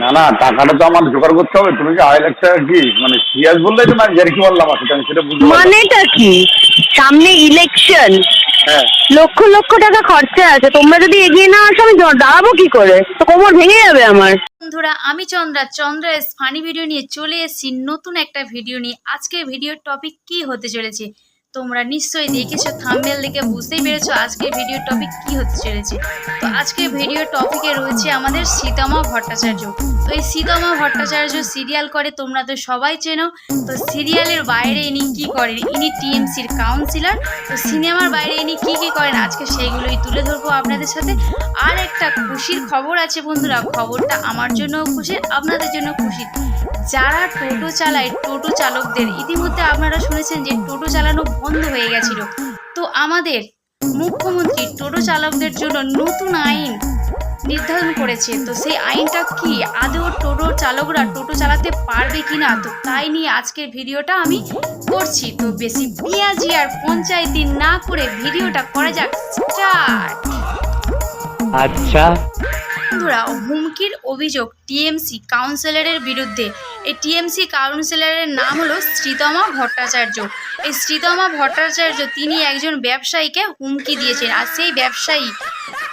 না না, টাকাটা তো আমার জোগাড় করতে হবে। তুমি কি 2.5 লাখ টাকা কি মানে সিরিয়াস বললে তো, না ইয়ার্কি বললাম আসলে আমি সেটা বুঝতে পারলাম না। মানেটা কি? সামনে ইলেকশন, হ্যাঁ। লক্ষ লক্ষ টাকা খরচা আছে, তোমরা যদি এগিয়ে না আসো আমি দাঁড়াবো কি করে? তো কোমর ভেঙে যাবে আমার। বন্ধুরা, আমি চন্দ্রা এস ফানি ভিডিও নিয়ে চলে এসেছি নতুন একটা ভিডিও নিয়ে। আজকের ভিডিওর টপিক কি হতে চলেছে তোমরা নিশ্চয়ই দেখেছো, থাম্বনেল দেখে বুঝতেই পেরেছো আজকের ভিডিওর টপিক কি হতে চলেছে। তো আজকের ভিডিওর টপিকে রয়েছে আমাদের সীতামা ভট্টাচার্য। তো এই সীতামা ভট্টাচার্য সিরিয়াল করে, তোমরা তো সবাই চেনো। তো সিরিয়ালের বাইরে ইনি কি করেন? ইনি টিএমসির কাউন্সিলর। তো সিনেমার বাইরে ইনি কি কি করেন আজকে সেইগুলোই তুলে ধরবো আপনাদের সাথে। আর একটা খুশির খবর আছে বন্ধুরা, খবরটা আমার জন্য খুশি, আপনাদের জন্য খুশি। যারা টোটো চালায়, টোটো চালকদের ইতিমধ্যে আপনারা শুনেছেন যে টোটো চালানো বন্ধ হয়ে গেছিল। তো আমাদের মুখ্যমন্ত্রী টোটো চালকদের জন্য নতুন আইন নির্ধারণ করেছে। তো সেই আইনটা কি, আদৌ টোটো চালকরা টোটো চালাতে পারবে কিনা, তো তাই নিয়ে আজকের ভিডিওটা আমি করছি। তো বেশি পেঁয়াজি আর পঞ্চায়েতি না করে ভিডিওটা করা যাক স্টার্ট। আচ্ছা, বন্ধুরা, হুমকির অভিযোগ টিএমসি কাউন্সিলরের বিরুদ্ধে। এই টিএমসি কাউন্সিলরের নাম হলো শ্রীতমা ভট্টাচার্য। এই শ্রীতমা ভট্টাচার্য তিনি একজন ব্যবসায়ীকে হুমকি দিয়েছেন, আর সেই ব্যবসায়ী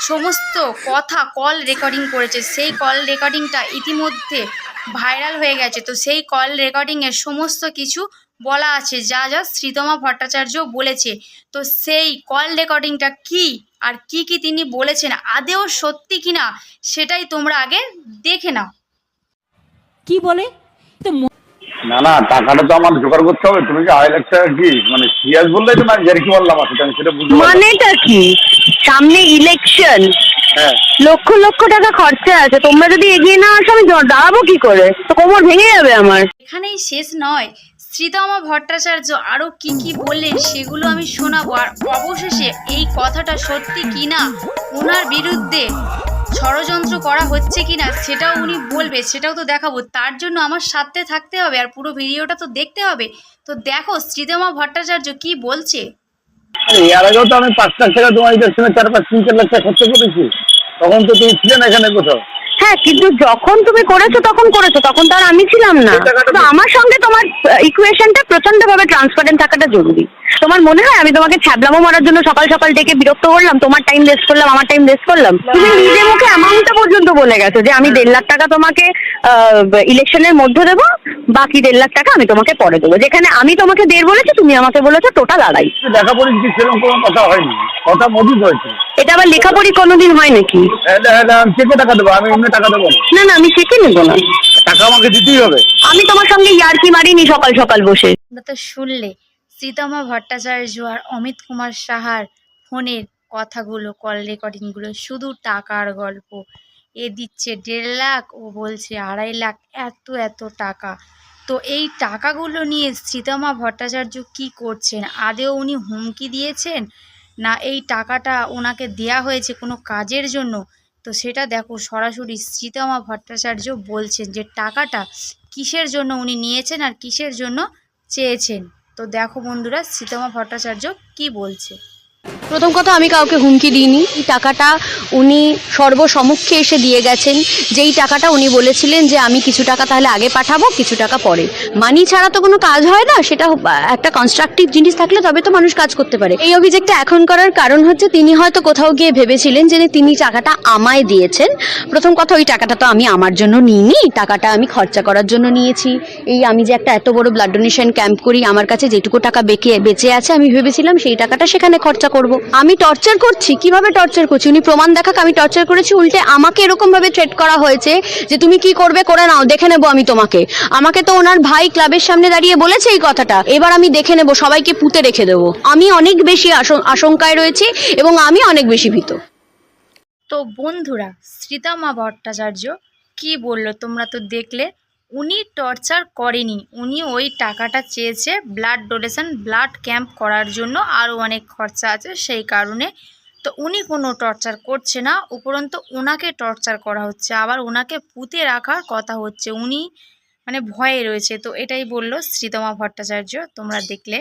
সমস্ত কথা কল রেকর্ডিং করেছে। সেই কল রেকর্ডিংটা ইতিমধ্যে ভাইরাল হয়ে গেছে। তো সেই কল রেকর্ডিংয়ের সমস্ত কিছু বলা আছে, যা যা শ্রীতমা ভট্টাচার্য বলেছে। তো সেই কল রেকর্ডিংটা কি আর কি কি তিনি বলেছেন আদেও সত্যি কিনা সেটাই তোমরা আগে দেখে নাও। কি বলে? তো না না, টাকাটা তো আমার জোগাড় করতে হবে। তুমি কি 2.5 লাখ টাকা কি মানে সিরিয়াস বললে তো, না ইয়ার্কি বললাম আসলে আমি সেটা বুঝতে পারলাম না। মানেটা কি? সামনে ইলেকশন, হ্যাঁ। লক্ষ লক্ষ টাকা খরচা আছে, তোমরা যদি এগিয়ে না আসো আমি দাঁড়াবো কি করে? তো কোমর ভেঙে যাবে আমার। এখানেই শেষ নয়, শ্রীতমা ভট্টাচার্য আরও কি কি বললেন সেগুলো আমি শোনাবো। আর অবশেষে এই কথাটা সত্যি কিনা, ওনার বিরুদ্ধে ষড়যন্ত্র করা হচ্ছে কিনা সেটাও উনি বলবে, সেটাও তো দেখাবো। তার জন্য আমার সাথে থাকতে হবে আর পুরো ভিডিওটা তো দেখতে হবে। তো দেখো শ্রীতমা ভট্টাচার্য কি বলছে। এর আগেও তো আমি 5 লাখ টাকা তোমার ইলেকশনে 4-5-3-4 লাখ টাকা খরচা করেছি। তখন তো তুমি ছিলে না এখানে কোথাও। হ্যাঁ, কিন্তু যখন তুমি করেছো তখন তো আর আমি ছিলাম না। এই টাকাটা তো আমার সঙ্গে তোমার ইকুয়েশনটা প্রচন্ড ভাবে ট্রান্সপারেন্ট থাকাটা জরুরি। তোমার মনে হয় আমি তোমাকে ছ্যাবলামো মারার জন্য সকাল সকাল ডেকে বিরক্ত করলাম, তোমার টাইম ওয়েস্ট করলাম, আমার টাইম ওয়েস্ট করলাম? তুমি নিজে মুখে অ্যামাউন্টটা পর্যন্ত বলে গেছো যে আমি 1.5 লাখ টাকা তোমাকে ইলেকশনের মধ্যে দেবো, বাকি 1.5 লাখ টাকা আমি তোমাকে পরে দেবো। যেখানে আমি তোমাকে 1.5 বলেছি, তুমি আমাকে বলেছো টোটাল 2.5। দেখা পড়েছি কি সেরকম কোনো কথা হয়নি, কথা মজুদ হয়েছে। এটা আবার লেখাপড়ি কোনোদিন হয় নাকি? আমি চেকে টাকা দেবো, আমি এমনি টাকা দেবো না। না না, আমি শিখে নেবো না। টাকা আমাকে দিতেই হবে। আমি তোমার সঙ্গে ইয়ার্কি মারিনি সকাল সকাল বসে। তোমরা তো শুনলে শ্রীতমা ভট্টাচার্য আর অমিত কুমার সাহার ফোনের কথাগুলো, কল রেকর্ডিংগুলো, শুধু টাকার গল্প। এ দিচ্ছে 1.5 লাখ, ও বলছে 2.5 লাখ, এত এত টাকা। তো এই টাকাগুলো নিয়ে শ্রীতমা ভট্টাচার্য কি করছেন? আদেও উনি হুমকি দিয়েছেন, না এই টাকাটা ওনাকে দেয়া হয়েছে কোনো কাজের জন্য? তো সেটা দেখো, সরাসরি শ্রীতমা ভট্টাচার্য বলছেন যে টাকাটা কিসের জন্য উনি নিয়েছেন আর কিসের জন্য চেয়েছেন। তো দেখো বন্ধুরা শ্রীতমা ভট্টাচার্য কি বলছে। প্রথম কথা, আমি কাউকে হুমকি দিইনি। এই টাকাটা উনি সর্বসম্মুখে এসে দিয়ে গেছেন। যেই টাকাটা উনি বলেছিলেন যে আমি কিছু টাকা তাহলে আগে পাঠাবো, কিছু টাকা পরে। মানি ছাড়া তো কোনো কাজ হয় না। সেটা একটা কনস্ট্রাকটিভ জিনিস থাকলে তবে তো মানুষ কাজ করতে পারে। এই অভিযোগটা এখন করার কারণ হচ্ছে তিনি হয়তো কোথাও গিয়ে ভেবেছিলেন যে তিনি টাকাটা আমায় দিয়েছেন। প্রথম কথা, ওই টাকাটা তো আমি আমার জন্য নিইনি, টাকাটা আমি খরচা করার জন্য নিয়েছি। এই আমি যে একটা এত বড় ব্লাড ডোনেশন ক্যাম্প করি, আমার কাছে যেটুকু টাকা বেঁচে আছে আমি ভেবেছিলাম সেই টাকাটা সেখানে খরচা করব। আমি টর্চার করছি? কিভাবে টর্চার করছি? উনি প্রমাণ দেখাক আমি টর্চার করেছি। উল্টে আমাকে এরকম ভাবে থ্রেট করা হয়েছে যে তুমি কি করবে করে নাও, দেখে নেবো আমি তোমাকে। আমাকে তো ওনার ভাই ক্লাবের সামনে দাঁড়িয়ে বলেছে এই কথাটা, এবার আমি দেখে নেবো, সবাইকে পুঁতে রেখে দেবো। আমি অনেক বেশি আশঙ্কায় রয়েছি এবং আমি অনেক বেশি ভীত। তো বন্ধুরা, শ্রীতমা ভট্টাচার্য কি বললো তোমরা তো দেখলে। উনি টর্চার করেনি, উনি ওই টাকাটা চেয়েছে ব্লাড ডোনেশন, ব্লাড ক্যাম্প করার জন্য, আরও অনেক খরচা আছে সেই কারণে। তো উনি কোনো টর্চার করছে না, উপরন্তু ওনাকে টর্চার করা হচ্ছে, আবার ওনাকে পুঁতে রাখার কথা হচ্ছে। উনি মানে ভয়ে রয়েছে। তো এটাই বলল শ্রীতমা ভট্টাচার্য, তোমরা দেখলে।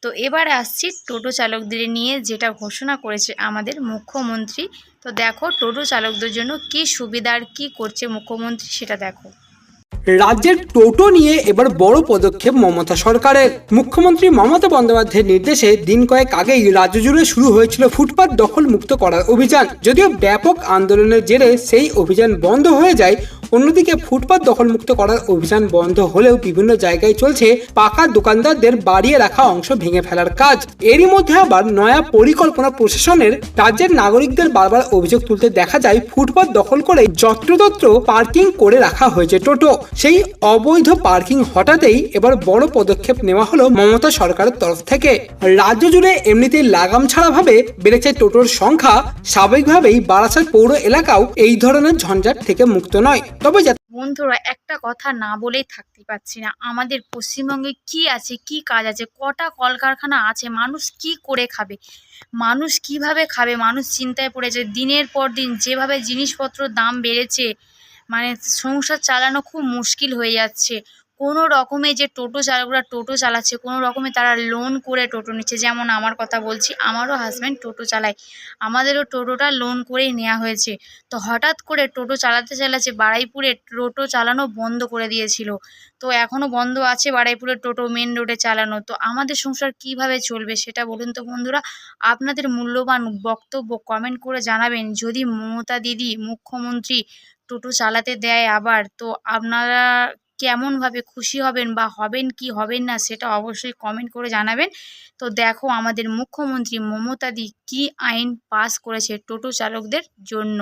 তো এবার আসছি টোটো চালকদের নিয়ে, যেটা ঘোষণা করেছে আমাদের মুখ্যমন্ত্রী। তো দেখো টোটো চালকদের জন্য কি সুবিধার কি করছে মুখ্যমন্ত্রী, সেটা দেখো। রাজ্যের টোটো নিয়ে এবার বড় পদক্ষেপ মমতা সরকারের। মুখ্যমন্ত্রী মমতা বন্দ্যোপাধ্যায়ের নির্দেশে দিন কয়েক আগেই রাজ্য জুড়ে শুরু হয়েছিল ফুটপাত দখল মুক্ত করার অভিযান। যদিও ব্যাপক আন্দোলনের জেরে সেই অভিযান বন্ধ হয়ে যায়, অন্যদিকে ফুটপাত দখল মুক্ত করার অভিযান বন্ধ হলেও বিভিন্ন জায়গায় চলছে পাকা দোকানদারদের বাড়িয়ে রাখা অংশ ভেঙে ফেলার কাজ। এরই মধ্যে আবার নয়া পরিকল্পনা প্রশাসনের। রাজ্যের নাগরিকদের বারবার অভিযোগ তুলতে দেখা যায় ফুটপাত দখল করে যত্রতত্র পার্কিং করে রাখা হয়েছে টোটো। সেই অবৈধ পার্কিং হটাতেই এবার বড় পদক্ষেপ নেওয়া হলো মমতা সরকারের তরফ থেকে। রাজ্য জুড়ে এমনিতেই লাগাম ছাড়া ভাবে বেড়েছে টোটোর সংখ্যা। স্বাভাবিকভাবেই বারাসাত পৌর এলাকাও এই ধরনের ঝঞ্ঝাট থেকে মুক্ত নয়। তবে বন্ধুরা, একটা কথা না বলেই থাকতে পারছি না, আমাদের পশ্চিমবঙ্গে কি আছে, কি কাজ আছে, কটা কলকারখানা আছে, মানুষ কি করে খাবে, মানুষ কিভাবে খাবে, মানুষ চিন্তায় পড়েছে। দিনের পর দিন যেভাবে জিনিসপত্রের দাম বেড়েছে, মানে সংসার চালানো খুব মুশকিল হয়ে যাচ্ছে। কোনো রকমে যে টোটো চালকরা টোটো চালাচ্ছে, কোনো রকমে তারা লোন করে টোটো নিচ্ছে। যেমন আমার কথা বলছি, আমারও হাজব্যান্ড টোটো চালায়, আমাদেরও টোটোটা লোন করেই নেওয়া হয়েছে। তো হঠাৎ করে টোটো চালাতে চালাতে বারুইপুরে টোটো চালানো বন্ধ করে দিয়েছিল। তো এখনও বন্ধ আছে বারুইপুরের টোটো মেন রোডে চালানো। তো আমাদের সংসার কিভাবে চলবে সেটা বলুন তো বন্ধুরা। আপনাদের মূল্যবান বক্তব্য কমেন্ট করে জানাবেন। যদি মমতা দিদি মুখ্যমন্ত্রী টোটো চালাতে দেয় আবার, তো আপনারা কেমনভাবে খুশি হবেন বা হবেন কি হবেন না সেটা অবশ্যই কমেন্ট করে জানাবেন। তো দেখো আমাদের মুখ্যমন্ত্রী মমতা দি কী আইন পাস করেছে টোটো চালকদের জন্য।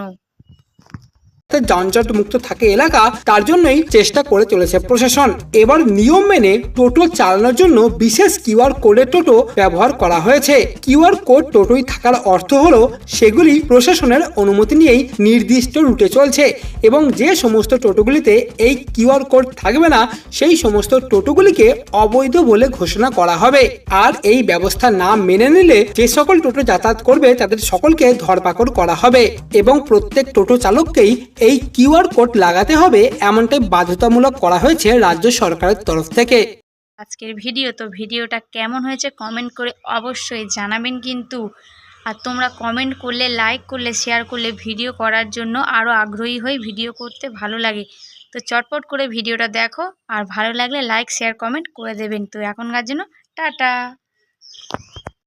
যানজট মুক্ত থাকে এলাকা, তার জন্যই চেষ্টা করে চলেছে প্রশাসন। এবার নিয়ম মেনে টোটো চালানোর জন্য বিশেষ কিউআর কোডের টোটো ব্যবহার করা হয়েছে। কিউআর কোড টোটোই থাকার অর্থ হলো সেগুলি প্রশাসনের অনুমতি নিয়েই নির্দিষ্ট রুটে চলছে, এবং যে সমস্ত টোটোগুলিতে এই কিউআর কোড থাকবে না সেই সমস্ত টোটোগুলিকে অবৈধ বলে ঘোষণা করা হবে। আর এই ব্যবস্থা না মেনে নিলে যে সকল টোটো যাতায়াত করবে তাদের সকলকে ধরপাকড় করা হবে, এবং প্রত্যেক টোটো চালককেই এই কিউআর কোড লাগাতে হবে, এমনটাই বাধ্যতামূলক করা হয়েছে রাজ্য সরকারের তরফ থেকে। আজকের ভিডিওটা কেমন হয়েছে কমেন্ট করে অবশ্যই জানাবেন কিন্তু। আর তোমরা কমেন্ট করলে, লাইক করলে, শেয়ার করলে ভিডিও করার জন্য আরও আগ্রহী হই, ভিডিও করতে ভালো লাগে। তো চটপট করে ভিডিওটা দেখো, আর ভালো লাগলে লাইক শেয়ার কমেন্ট করে দেবেন। তো এখনকার জন্য টাটা।